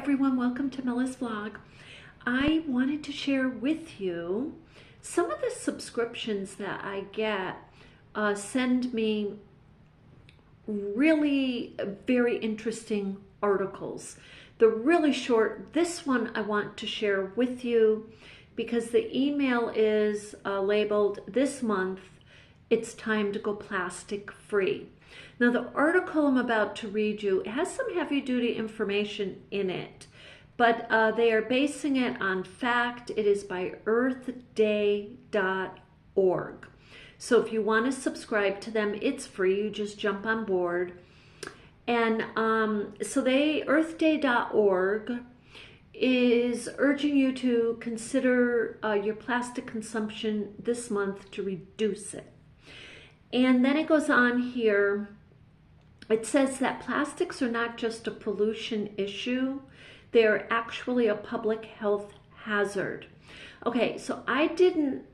everyone, welcome to Mella's vlog. I wanted to share with you some of the subscriptions that I get send me really very interesting articles. They're really short. This one I want to share with you because the email is labeled "This month it's time to go plastic free." Now the article I'm about to read you has some heavy duty information in it, but they are basing it on fact. It is by earthday.org. So if you want to subscribe to them, it's free. You just jump on board. And so earthday.org is urging you to consider your plastic consumption this month to reduce it. And then it goes on here. It says that plastics are not just a pollution issue, they are actually a public health hazard. Okay, so I didn't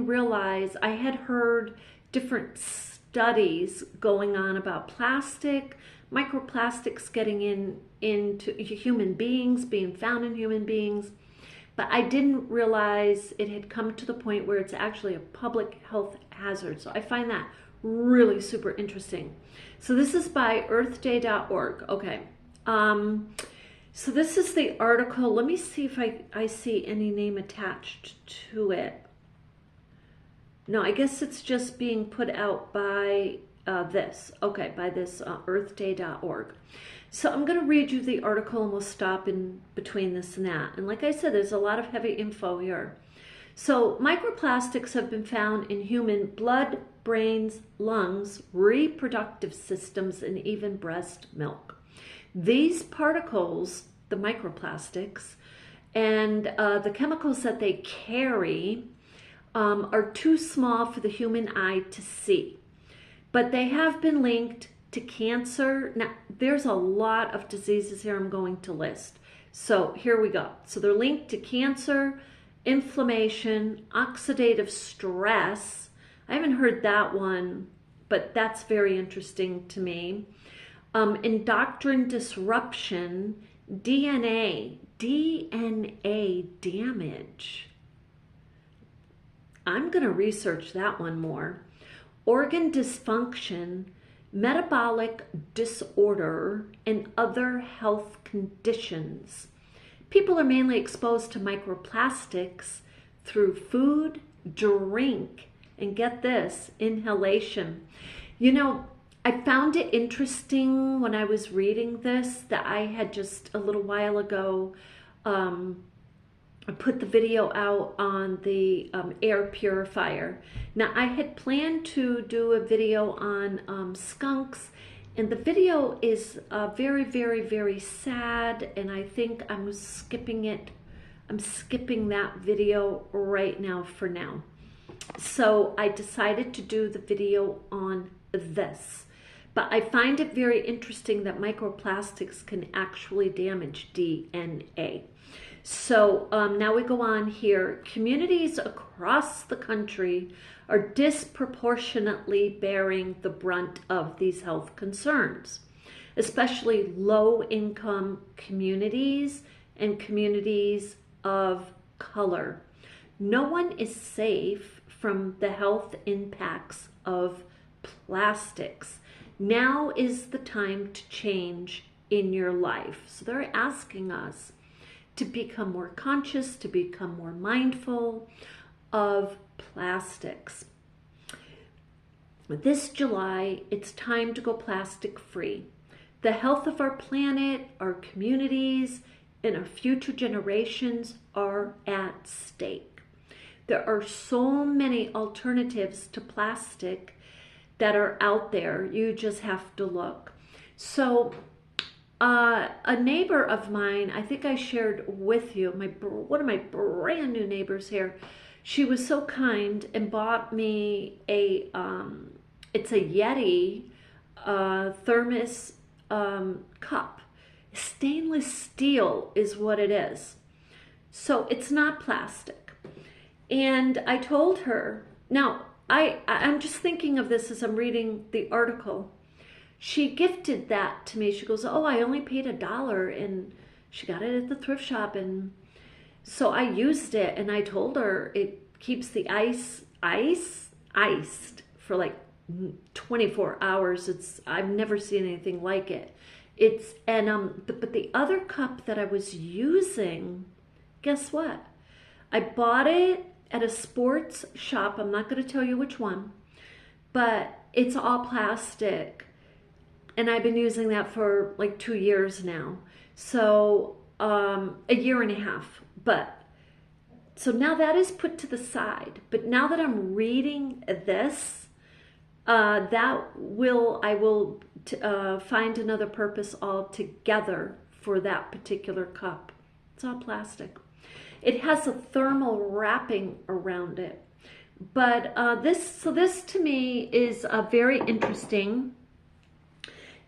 realize. I had heard different studies going on about plastic, microplastics getting into human beings, being found in human beings, but I didn't realize it had come to the point where it's actually a public health hazard. So I find that really super interesting. So this is by earthday.org. Okay. So this is the article. Let me see if I see any name attached to it. No, I guess it's just being put out by this. Okay, by this earthday.org. So I'm going to read you the article and we'll stop in between this and that. And like I said, there's a lot of heavy info here. So microplastics have been found in human blood, brains, lungs, reproductive systems, and even breast milk. These particles, the microplastics, and the chemicals that they carry are too small for the human eye to see. But they have been linked to cancer. Now, there's a lot of diseases here I'm going to list. So here we go. So they're linked to cancer, inflammation, oxidative stress. I haven't heard that one, but that's very interesting to me. Endocrine disruption, DNA damage. I'm going to research that one more. Organ dysfunction, metabolic disorder, and other health conditions. People are mainly exposed to microplastics through food, drink, and get this, inhalation. You know, I found it interesting when I was reading this that I had just a little while ago I put the video out on the air purifier. Now I had planned to do a video on skunks, and the video is very, very, very sad, and I think I'm skipping it. I'm skipping that video right now for now. So I decided to do the video on this. But I find it very interesting that microplastics can actually damage DNA. So now we go on here. Communities across the country are disproportionately bearing the brunt of these health concerns, especially low-income communities and communities of color. No one is safe from the health impacts of plastics. Now is the time to change in your life. So they're asking us to become more conscious, to become more mindful of plastics. This July, it's time to go plastic free. The health of our planet, our communities, and our future generations are at stake. There are so many alternatives to plastic that are out there. You just have to look. So a neighbor of mine, I think I shared with you, one of my brand new neighbors here, she was so kind and bought me a, it's a Yeti thermos cup. Stainless steel is what it is. So it's not plastic. And I told her, now I'm just thinking of this as I'm reading the article. she gifted that to me. She goes, oh, I only paid $1, and she got it at the thrift shop. And so I used it, and I told her it keeps the iced for like 24 hours. I've never seen anything like it. But the other cup that I was using, guess what? I bought it at a sports shop. I'm not going to tell you which one, but it's all plastic. And I've been using that for like 2 years now. So, a year and a half. But, so now that is put to the side. But now that I'm reading this, I will find another purpose altogether for that particular cup. It's all plastic. It has a thermal wrapping around it. But this to me is very interesting.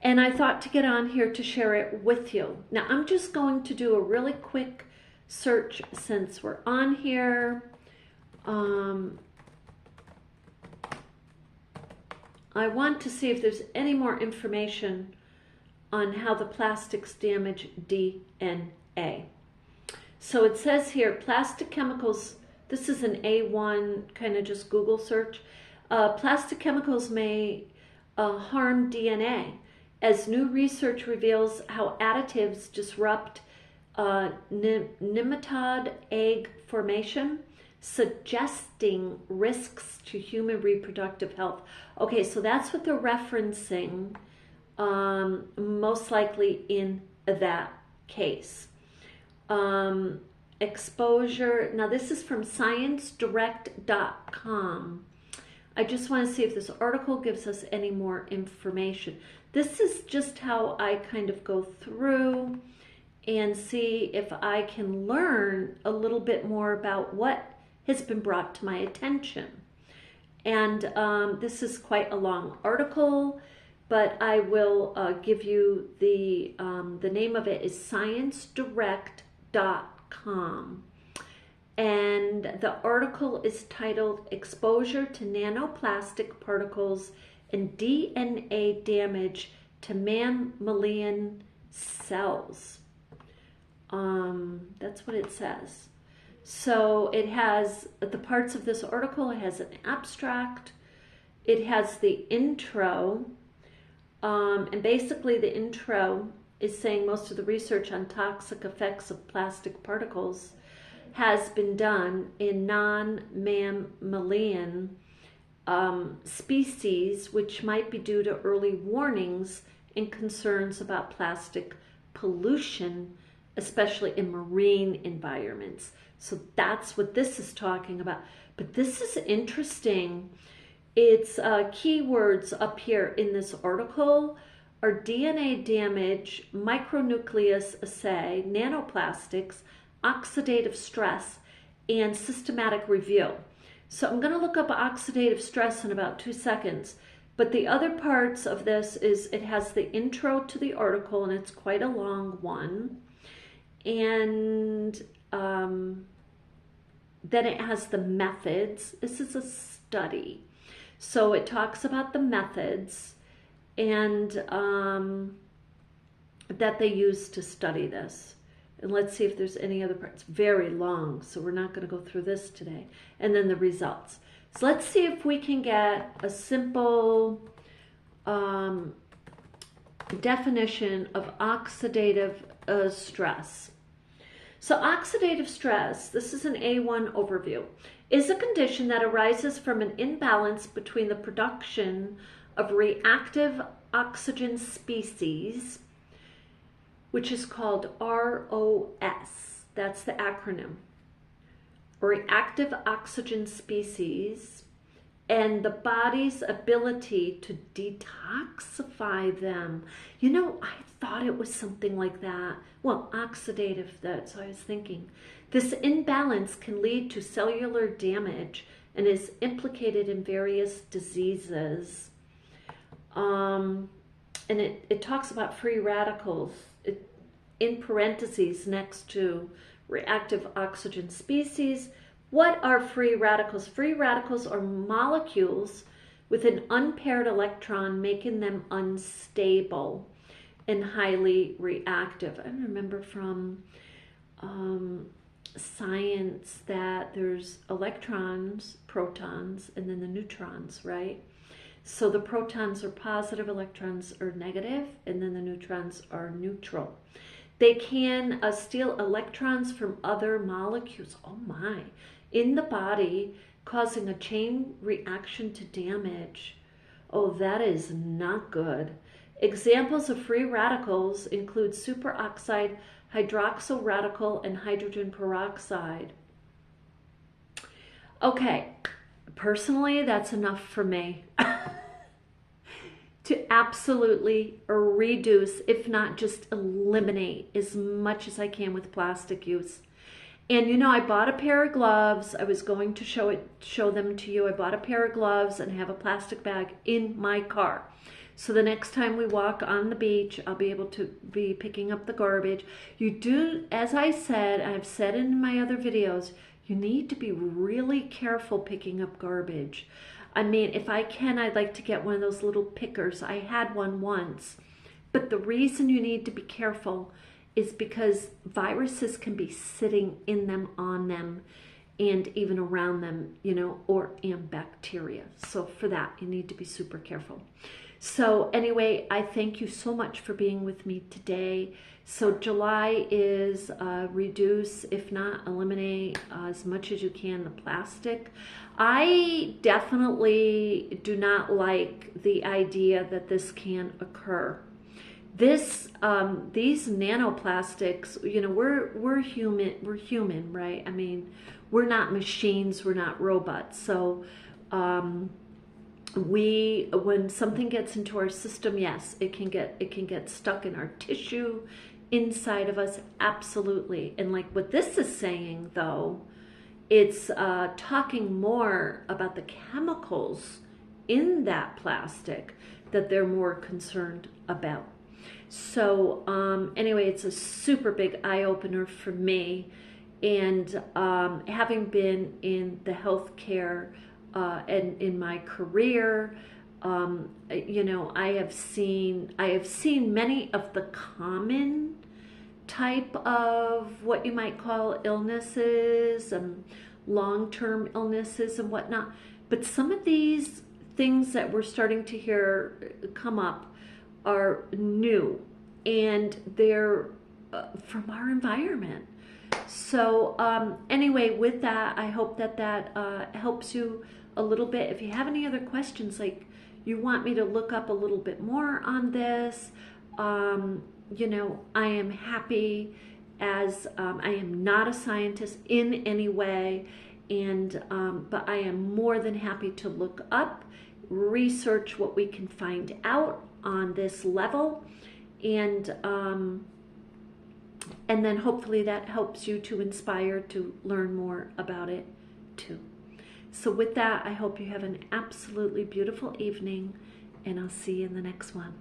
And I thought to get on here to share it with you. Now I'm just going to do a really quick search since we're on here. I want to see if there's any more information on how the plastics damage DNA. So it says here, plastic chemicals, this is an A1 kind of just Google search. Plastic chemicals may harm DNA, as new research reveals how additives disrupt nematode egg formation, suggesting risks to human reproductive health. Okay, so that's what they're referencing, most likely in that case. Exposure, now this is from ScienceDirect.com. I just want to see if this article gives us any more information. This is just how I kind of go through and see if I can learn a little bit more about what has been brought to my attention. And this is quite a long article, but I will give you the name of it is ScienceDirect.com. And the article is titled Exposure to Nanoplastic Particles and DNA Damage to Mammalian Cells. That's what it says. So it has the parts of this article. It has an abstract. It has the intro. And basically the intro is saying most of the research on toxic effects of plastic particles has been done in non-mammalian species, which might be due to early warnings and concerns about plastic pollution, especially in marine environments. So that's what this is talking about. But this is interesting. It's keywords up here in this article are DNA damage, micronucleus assay, nanoplastics, oxidative stress, and systematic review. So I'm going to look up oxidative stress in about 2 seconds. But the other parts of this is it has the intro to the article, and it's quite a long one. And then it has the methods. This is a study. So it talks about the methods and that they use to study this. And let's see if there's any other parts. Very long, so we're not going to go through this today. And then the results. So let's see if we can get a simple definition of oxidative stress. So oxidative stress, this is an A1 overview, is a condition that arises from an imbalance between the production of reactive oxygen species, which is called ROS. That's the acronym. Reactive oxygen species, and the body's ability to detoxify them. You know, I thought it was something like that. Well, oxidative, that's what I was thinking. This imbalance can lead to cellular damage and is implicated in various diseases. And it talks about free radicals in parentheses next to reactive oxygen species. What are free radicals? Free radicals are molecules with an unpaired electron, making them unstable and highly reactive. I remember from science that there's electrons, protons, and then the neutrons, right? So the protons are positive, electrons are negative, and then the neutrons are neutral. They can steal electrons from other molecules, oh my, in the body, causing a chain reaction to damage. Oh, that is not good. Examples of free radicals include superoxide, hydroxyl radical, and hydrogen peroxide. Okay, personally, that's enough for me. To absolutely reduce, if not just eliminate, as much as I can with plastic use. And you know, I bought a pair of gloves. I was going to show them to you. I bought a pair of gloves and have a plastic bag in my car. So the next time we walk on the beach, I'll be able to be picking up the garbage. You do, as I said, I've said in my other videos, you need to be really careful picking up garbage. I mean, if I can, I'd like to get one of those little pickers. I had one once. But the reason you need to be careful is because viruses can be sitting in them, on them, and even around them, you know, and bacteria. So for that, you need to be super careful. So anyway, I thank you so much for being with me today. So July is reduce, if not eliminate, as much as you can, the plastic. I definitely do not like the idea that this can occur. These nanoplastics, you know, we're human, right? I mean, we're not machines, we're not robots. So when something gets into our system, yes, it can get stuck in our tissue, inside of us, absolutely. And like what this is saying, though, it's talking more about the chemicals in that plastic that they're more concerned about. So anyway, it's a super big eye-opener for me. And having been in the healthcare and in my career, you know, I have seen many of the common type of what you might call illnesses and long-term illnesses and whatnot. But some of these things that we're starting to hear come up are new, and they're from our environment. So anyway, with that, I hope that helps you a little bit. If you have any other questions, like you want me to look up a little bit more on this, you know, I am happy, as I am not a scientist in any way, and but I am more than happy to look up, research what we can find out on this level, and then hopefully that helps you to inspire to learn more about it too. So with that, I hope you have an absolutely beautiful evening, and I'll see you in the next one.